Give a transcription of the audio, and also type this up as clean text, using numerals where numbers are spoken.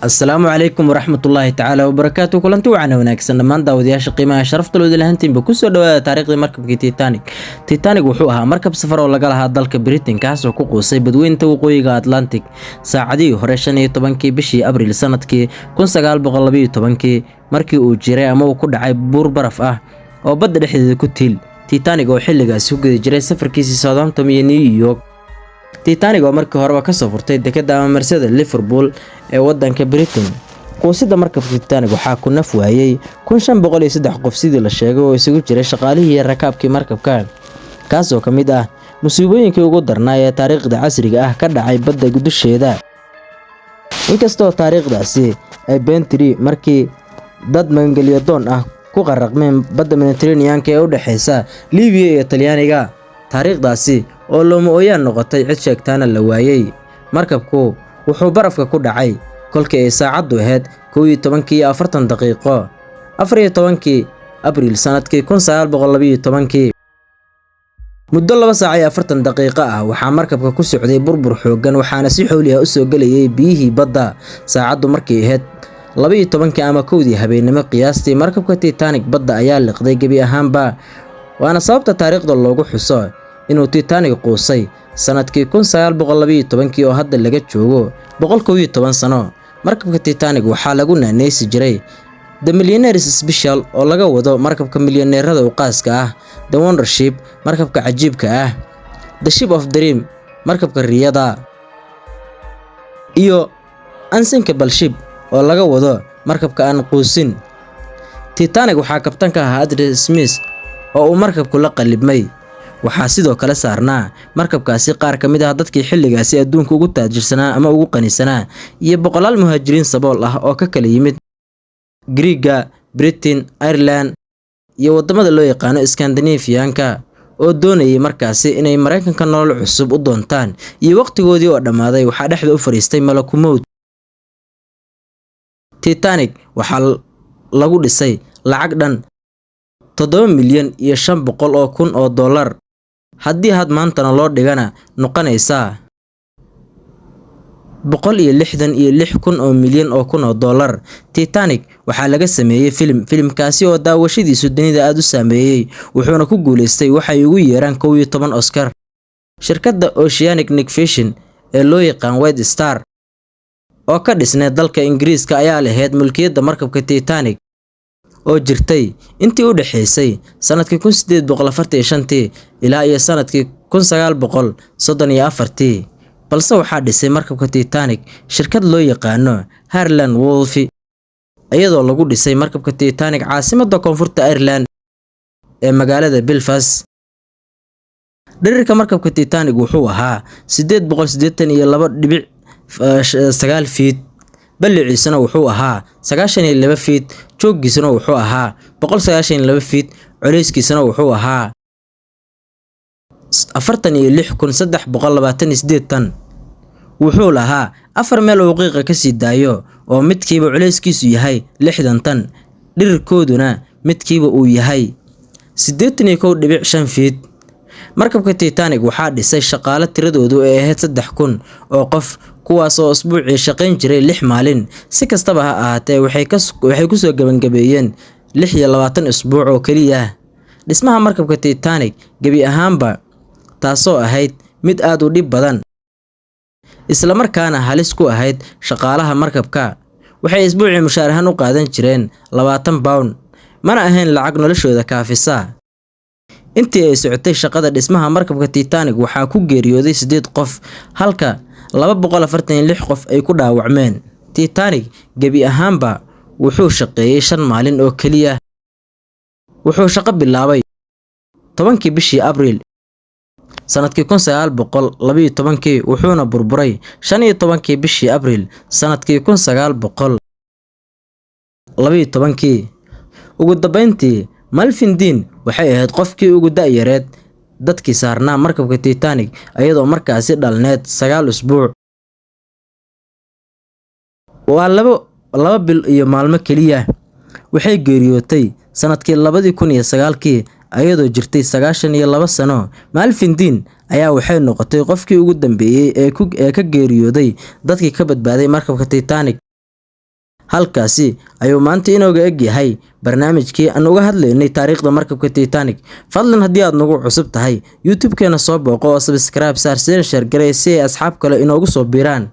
السلام عليكم ورحمة الله تعالى وبركاته. كلنتي وعنا wanaagsan dhammaan daawadayaasha qiimaha sharafta loo ilahantiinba ku soo dhawaada taariikhda markabkii Titanic wuxuu ahaa markab safar oo laga lahaa dalka Britain kaas oo ku quusay badweynta waqooyiga Atlantic saacadii hore 15kii bishii Abriil sanadkii 1912 markii uu jiray ama uu ku dhacay buur baraf ah oo badda dhexdeeda ku tiil. Titanic oo xilligaas u guday jiray safarkiisii Southampton iyo New York. Titanic oo markii hore ka soo furtay dekedda ama marsada Liverpool ee wadanka Britain. Quusida markabka Titanic waxaa ku naf waayay 1503 qof sidii la sheegay oo isugu jiray shaqaalihii iyo rakaabkii markabka, kaas oo kamid ah musiibooyinkii ugu darnaa ee taariikhda casriga ah ka dhacay badda dusheeda. Inkastoo taariikhdaasi ay been tiri markii dad magangelyo doon ah ku qaraqmeen badda Mediterranean-ka ee u dhaxaysa Liibiya iyo Talyaaniga, taariikhdaasi oo looma ooyaan noqotay cid sheegtaana la waayay. Markabku wuxuu barafka ku dhacay kolkii ay saacadu ahayd 11:40 14 Abriil sanadkii 1912. muddo 2 saac iyo 40 daqiiqo ah waxaa markabka ku socday burbur xooggan waxaana si xooli ah u soo galayay biyihii badda. saacadu markii ahayd 12 ama 1 habeenimo qiyaastii markabka Titanic badda ayaa liqday gebi ahaanba, waana sababta taariikhda loogu xuso inuu Titanic quusay sanadkii 1912 oo hadda laga joogo 111 sano. markabka Titanic waxaa lagu naanaysi jiray The Millionaire's Special oo laga wado markabka milyaneerada u qaaska ah, The Wonder Ship markabka cajiibka ah, The Ship of Dream markabka riyada, iyo Unsinkable Ship oo laga wado markabka aan quusin. Titanic waxaa kabtan ka ahaa Adam Smith oo uu markabku la qalibmay. waxaa sidoo kale saarnaa markabkaasi qaar ka mid ah dadkii xilligaasi adduunka ugu taajirsanaa ama ugu qanisanaa iyo boqolaal muhaajiriin sabool ah oo ka kala yimid Greega, Britain, Ireland iyo wadamada loo yaqaano Scandinavian-ka oo doonayay markaasi inay Mareykanka nolol cusub u doontaan, iyo waqtigoodii oo dhamaaday waxaa dhexda u fariistay malaku mowt. Titanic waxaa lagu dhisay lacag dhan 7,500,000 oo dollar, haddii had maantana loo dhigana noqonaysa 166 milyan oo dollar. Titanic waxaa laga sameeyay filimkaasi oo daawashadiisu dunida aad u saameeyay, wuxuuna ku guuleystay waxay ugu yeeraan 11 Oscar. shirkadda Oceanic Navigation ee loo yaqaan White Star oo ka dhisnay dalka Ingiriiska ayaa lahayd mulkiyadda markabka Titanic oo jirtay intii u dhaxaysay sanadkii 1845 ilaa iyo sanadkii 1934, balse waxaa dhisay markabka Titanic shirkad loo yaqaano Harland Wolff, iyadoo lagu dhisay markabka Titanic caasimadda koonfurta Ireland ee magaalada Belfast. Dhererka markabka Titanic wuxuu ahaa 882.9 feet, balliciisana wuxuu ahaa 92 feet, joogiisana wuxuu ahaa 192 feet, culeyskiisana wuxuu ahaa 46,328 tan. wuxuu lahaa 4 meel oo qiiqa ka sii daayo oo midkiiba culeyskiisu yahay 60 tan, dhererkooduna midkiiba uu yahay 81.5 feet. markabka Titanic waxaa dhisay shaqaale tiradoodu ay ahayd 3,000 oo qof, kuwaas oo usbuucii shaqayn jiray 6 maalin. si kastaba ha ahaatee waxay ku soo gabangabeeyeen 26 usbuuc oo kaliya dhismaha markabka Titanic gebi ahaanba, taasoo ahayd mid aad u dhib badan isla markaana halis ku ahayd shaqaalaha markabka. waxay usbuucii mushaar ahaan u qaadan jireen 20 pound, mana ahayn lacag noloshooda kaafisa. intii ay socotay shaqada dhismaha markabka Titanic waxaa ku geeriyooday 8 qof halka 246 qof ay ku dhaawacmeen. Titanic gebi ahaanba wuxuu shaqeeyay 5 maalin oo kaliya. wuxuu shaqo bilaabay 10kii bishii Abriil sanadkii 1912 wuxuuna burburay 15kii bishii Abriil sanadkii 1912. ugu dambeyntii Melvin Dean waxay ahayd qofkii ugu da'yareed dadkii saarnaa markabka Titanic, iyadoo markaasi dhalneed 9 usbuuc. waa laba bil iyo maalmo kaliya. waxay geeriyootay sanadkii 2009 iyadoo jirtay 92 sano. Melvin Dean ayaa waxay noqotay qofkii ugu dambeeyay ee ka geeriyooday dadkii ka badbaaday markabka Titanic. halkaasi ayuu maanta inooga eg yahay barnaamijkii aan uga hadlaynay taariikhda markabka Titanic. Fadlan haddii aad nagu cusub tahay YouTube-keena soo booqo oo subscribe saar, share gareey si ay asxaab kale inoogu soo biiraan.